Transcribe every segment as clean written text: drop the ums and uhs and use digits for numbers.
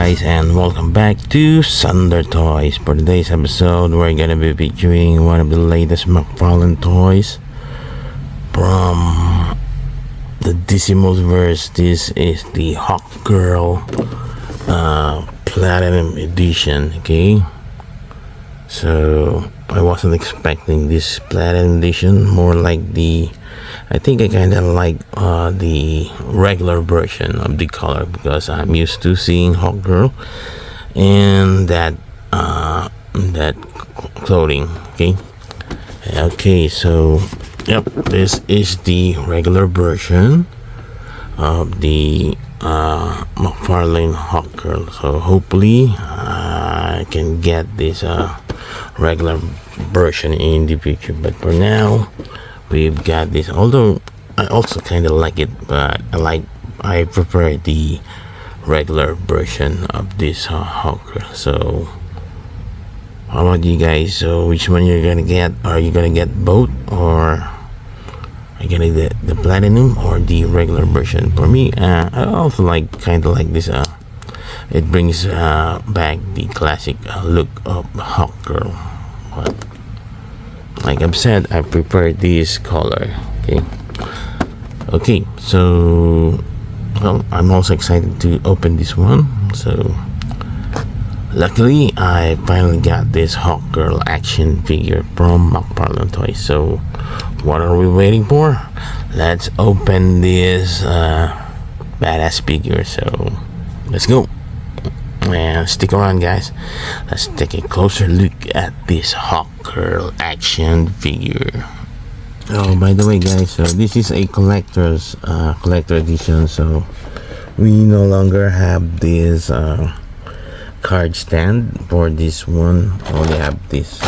guys, and welcome back to Xander Toys. For today's episode, we're gonna be featuring one of the latest McFarlane toys from the DC Multiverse. This is the Hawkgirl Platinum Edition. Okay, so I wasn't expecting this Platinum Edition. More like I think I kind of like the regular version of the color, because I'm used to seeing Hawkgirl and that clothing. Okay, so yep, this is the regular version of the McFarlane Hawkgirl. So hopefully I can get this regular version in the future, but for now we've got this. Although I also kind of like it, but I prefer the regular version of this Hawkgirl. So how about you guys? So which one you're gonna get? Are you gonna get both, or are you gonna get the platinum or the regular version? For me, I also kind of like this. It brings back the classic look of Hawkgirl. But like I've said, I prefer this color. Okay, so well, I'm also excited to open this one. So luckily I finally got this Hawkgirl action figure from McFarlane Toys. So what are we waiting for? Let's open this badass figure. So let's go, and stick around, guys. Let's take a closer look at this Hawkgirl action figure. Oh, by the way, guys, so this is a collector edition. So we no longer have this card stand for this one. Only have this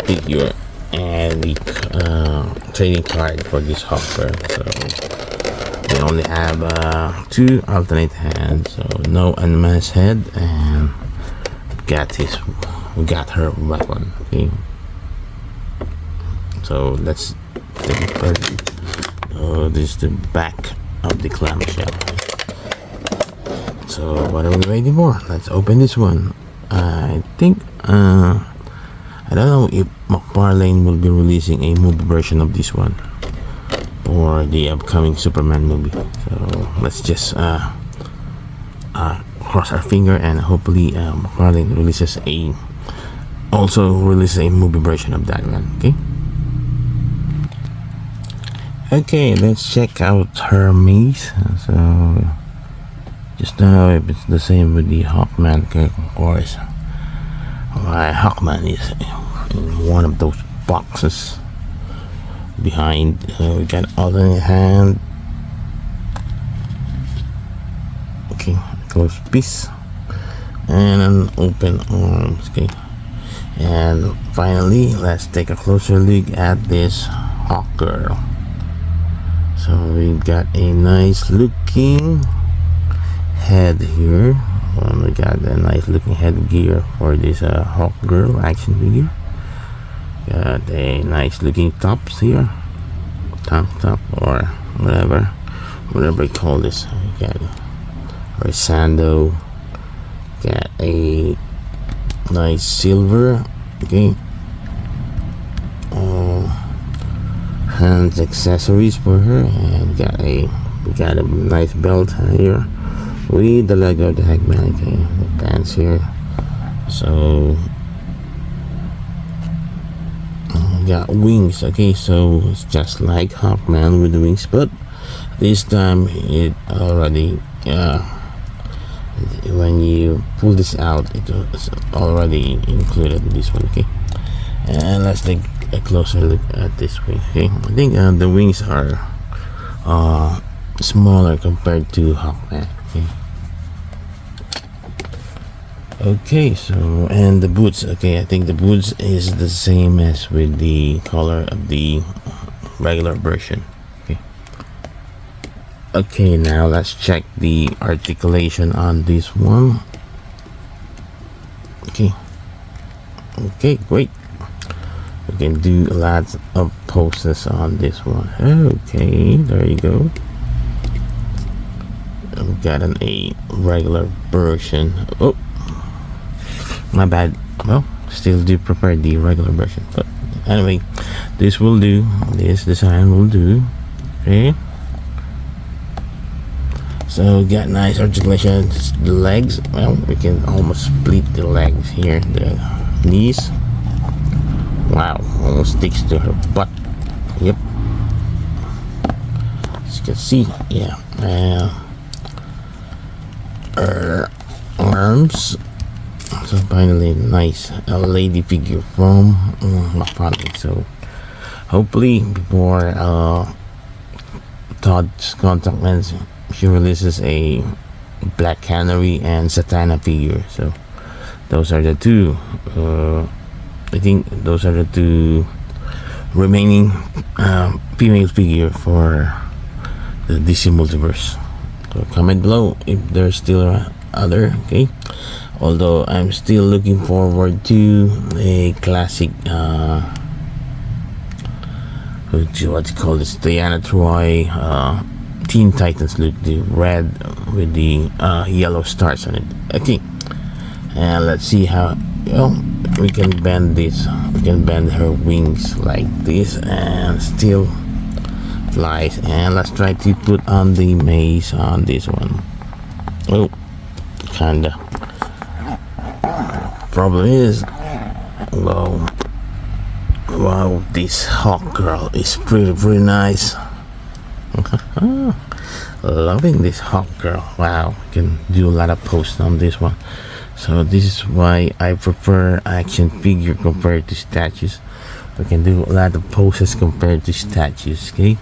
figure and the trading card for this Hawkgirl. So we only have two alternate hands, so no unmasked head, and we got her weapon. Okay, so let's take it further. This is the back of the clamshell. So what are we waiting for? Let's open this one. I think I don't know if McFarlane will be releasing a movie version of this one for the upcoming Superman movie. So let's just cross our finger, and hopefully McFarlane releases a movie version of that one. Okay, let's check out her mace. So just know if it's the same with the Hawkman, of course. Hawkman is in one of those boxes behind. We got alternate hand. Okay, close piece and an open arms. Okay, and finally let's take a closer look at this Hawkgirl. So we've got a nice looking head here. We got a nice looking headgear for this Hawkgirl action figure. Got a nice looking tops here, tank top or whatever you call this. Got or sando. Got a nice silver. Okay. Hands accessories for her, and we got a nice belt here with the leg of the Hagman. Okay, the pants here. So got wings. Okay, so it's just like Hawkman with the wings, but this time it already when you pull this out, it was already included in this one. Okay, and let's take a closer look at this wing. Okay, I think the wings are smaller compared to Hawkman. Okay, so and the boots. Okay, I think the boots is the same as with the color of the regular version. Okay, now let's check the articulation on this one. Okay, great. We can do lots of poses on this one. Okay, there you go. we've got a regular version. Oh, my bad. Well, still do prefer the regular version, but anyway, this will do. This design will do. Okay, so got nice articulation. The legs, well, we can almost split the legs here. The knees, wow, almost sticks to her butt. Yep, as you can see, yeah. Her arms. So finally, nice lady figure from McFarlane. So hopefully before Todd's contact lens, she releases a Black Canary and Satana figure. So those are the two. I think those are the two remaining female figure for the DC Multiverse. So comment below if there's still other. Okay. Although I'm still looking forward to a classic what you call this, Diana Troy Teen Titans look, the red with the yellow stars on it. Okay, and let's see how we can bend this. We can bend her wings like this and still flies. And let's try to put on the maze on this one. Oh, kinda. Problem is, wow, this Hawkgirl is pretty nice. Loving this Hawkgirl. Wow, can do a lot of posts on this one. So this is why I prefer action figure compared to statues. We can do a lot of poses compared to statues. Okay,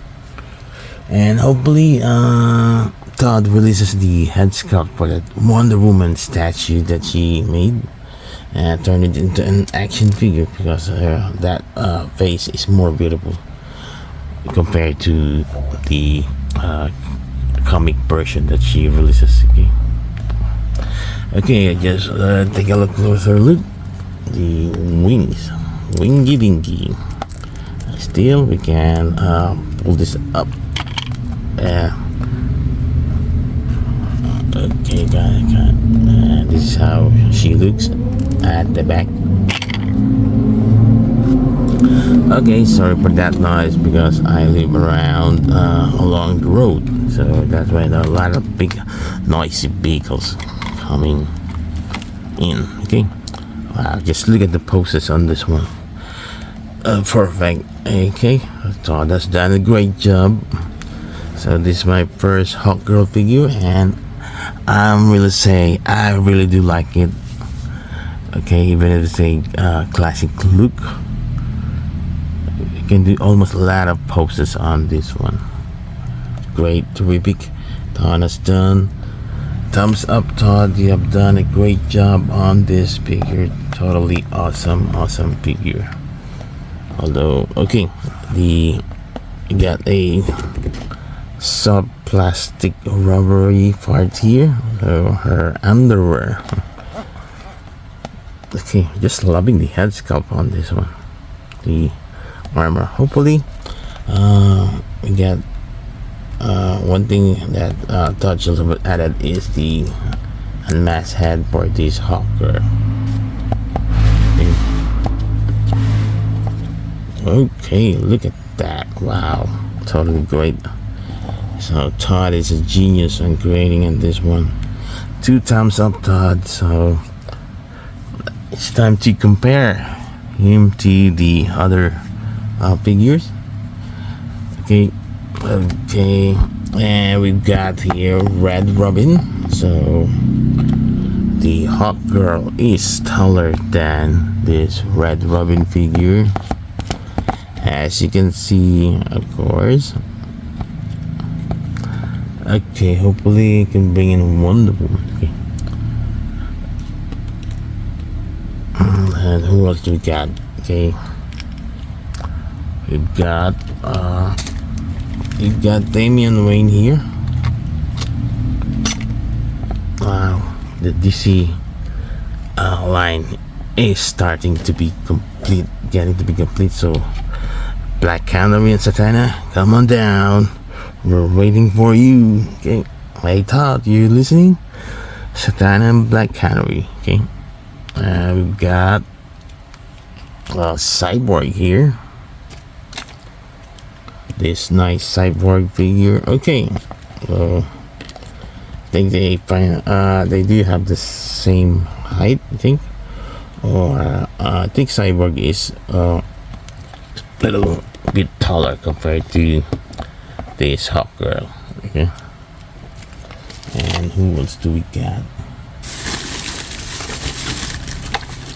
and hopefully Todd releases the head sculpt for that Wonder Woman statue that she made and turn it into an action figure, because that face is more beautiful compared to the comic version that she releases. Okay, just take a closer look. The wings, wingy dingy. Still, we can pull this up. Okay, got it. This is how she looks at the back. Okay, sorry for that noise, because I live around along the road, so that's why there are a lot of big noisy vehicles coming in. Okay, wow, just look at the poses on this one. Perfect. Okay, Todd has done a great job. So this is my first Hawkgirl figure, and I'm really saying I really do like it. Okay, even if it's a classic look, you can do almost a lot of poses on this one. Great, terrific. Todd has done. Thumbs up, Todd. You have done a great job on this figure. Totally awesome figure. Although, okay, you got a soft plastic rubbery part here. So her underwear. Okay, just loving the head sculpt on this one. The armor. Hopefully, we get one thing that Todd a little bit added is the unmasked head for this Hawkgirl. Okay, look at that. Wow, totally great. So Todd is a genius on creating in this one. 2 thumbs up, Todd. So it's time to compare him to the other figures. Okay, and we've got here Red Robin. So the Hawkgirl is taller than this Red Robin figure, as you can see, of course. Okay, hopefully I can bring in Wonder Woman. Okay. And who else do we got? Okay, we've got Damian Wayne here. Wow, the DC line is starting to be complete, getting to be complete. So Black Canary and Satana, come on down. We're waiting for you. Okay, Hey Todd, you listening? Satana and Black Canary. Okay. We've got Cyborg here. This nice Cyborg figure. Okay. I think they do have the same height, I think. Or I think Cyborg is a little bit taller compared to this Hawkgirl. Okay. And who else do we got?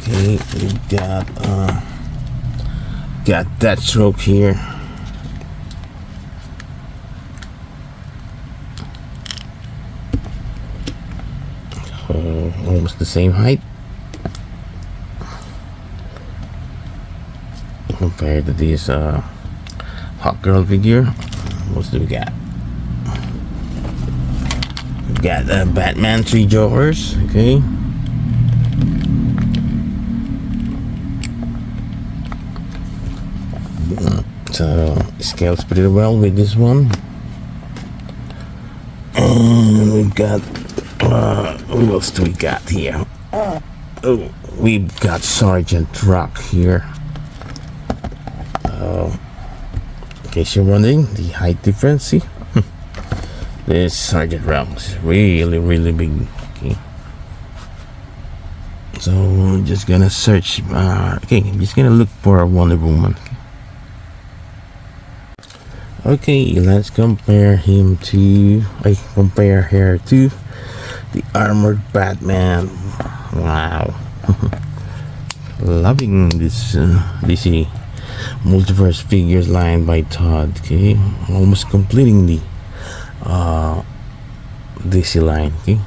Okay, we got Deathstroke here. So almost the same height compared to this Hawkgirl figure. What else do we got? We got Batman 3 Jokers. Okay. So scales pretty well with this one. And we've got who else do we got here? Oh, we've got Sergeant Rock here. In case you're wondering, the height difference, see? This Sergeant Rock is really big. Okay. So I'm just gonna search. Okay, I'm just gonna look for a Wonder Woman. Okay, let's compare him to. I compare her to the armored Batman. Wow, loving this DC Multiverse figures line by Todd. Okay, almost completing the DC line. Okay.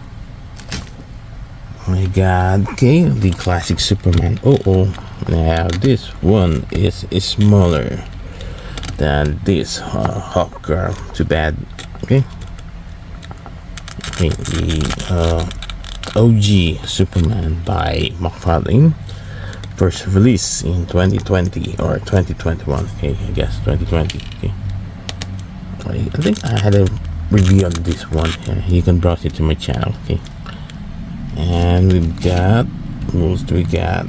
Oh my God. Okay, the classic Superman. Now this one is smaller than this Hawkgirl. Too bad. Okay. Okay, the OG Superman by McFarlane, first release in 2020 or 2021. Okay, I guess 2020. Okay. I think I had a review on this one. You can browse it to my channel. Okay. And we've got, what else do we got?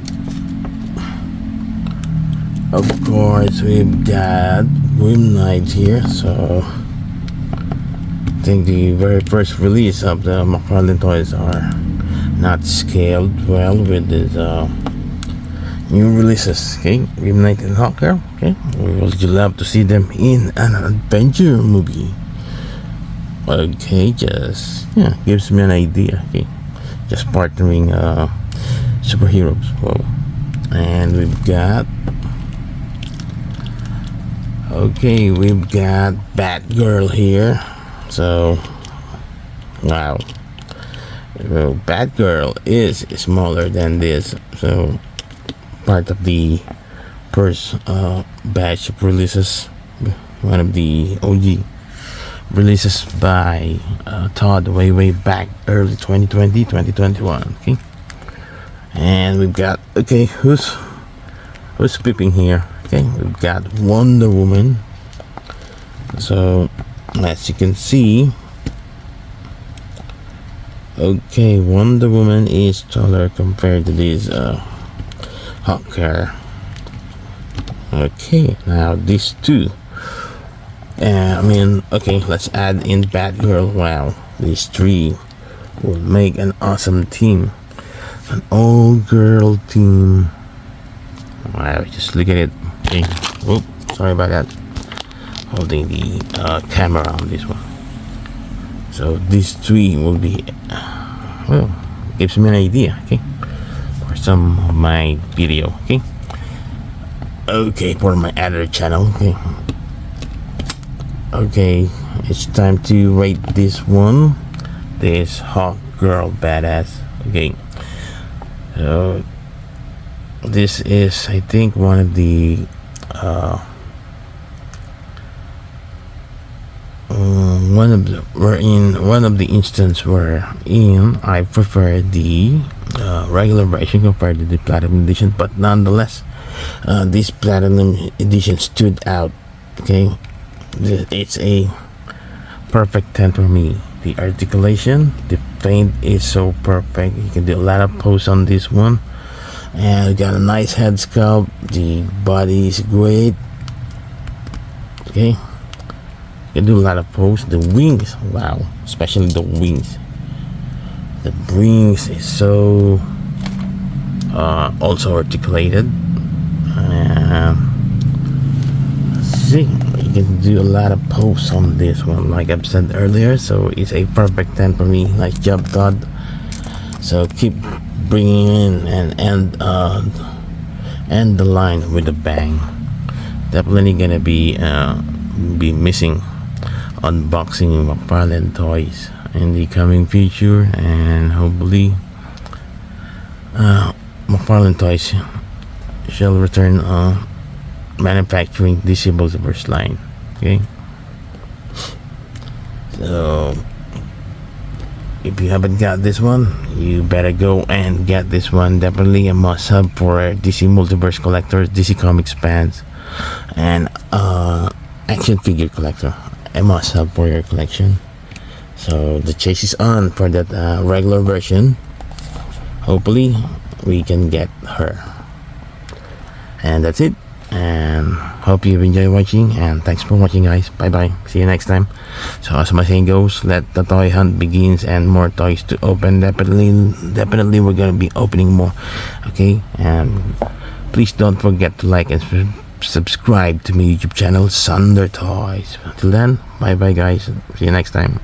Of course, we've got Grim Knight here. So I think the very first release of the McFarlane toys are not scaled well with this new releases. Okay, Grim Knight and Hawkgirl. Okay, would you love to see them in an adventure movie? Okay, just gives me an idea. Okay, just partnering superheroes. Whoa. And we've got Batgirl here. So wow, well, Batgirl is smaller than this, so part of the first batch of releases, one of the OG releases by Todd way back early 2020 2021. Okay, and we've got who's peeping here. Okay, we've got Wonder Woman. So as you can see, Wonder Woman is taller compared to this Hawkgirl. Okay, now these two, let's add in Batgirl. Wow, these three will make an awesome team, an all-girl team. Wow, just look at it. Okay, oops, sorry about that. Holding the camera on this one. So these three will be gives me an idea. Okay, for some of my video. Okay, for my other channel. Okay, it's time to rate this one, this Hawkgirl badass. Okay, so this is, I think, one of the instance wherein I prefer the regular version compared to the platinum edition, but nonetheless this platinum edition stood out. Okay, it's a perfect 10 for me. the articulation, the paint is so perfect. You can do a lot of pose on this one, and we got a nice head sculpt. The body is great. Okay, you can do a lot of pose. The wings, wow, especially the wings. The wings is so also articulated. See, you can do a lot of pose on this one, like I've said earlier. So it's a perfect 10 for me. Nice job, Todd. So keep bringing in and end the line with a bang. Definitely gonna be missing unboxing McFarlane toys in the coming future, and hopefully McFarlane Toys shall return manufacturing DC Multiverse line. Okay, so if you haven't got this one, you better go and get this one. Definitely a must-have for DC Multiverse collectors, DC Comics fans, and action figure collector. A must-have for your collection. So the chase is on for that regular version. Hopefully we can get her. And that's it. And hope you've enjoyed watching, and thanks for watching, guys. Bye bye, see you next time. So as my saying goes, let the toy hunt begins, and more toys to open. Definitely we're gonna be opening more. Okay, and please don't forget to like and subscribe to my YouTube channel, Xander Toys. Until then, bye bye, guys, see you next time.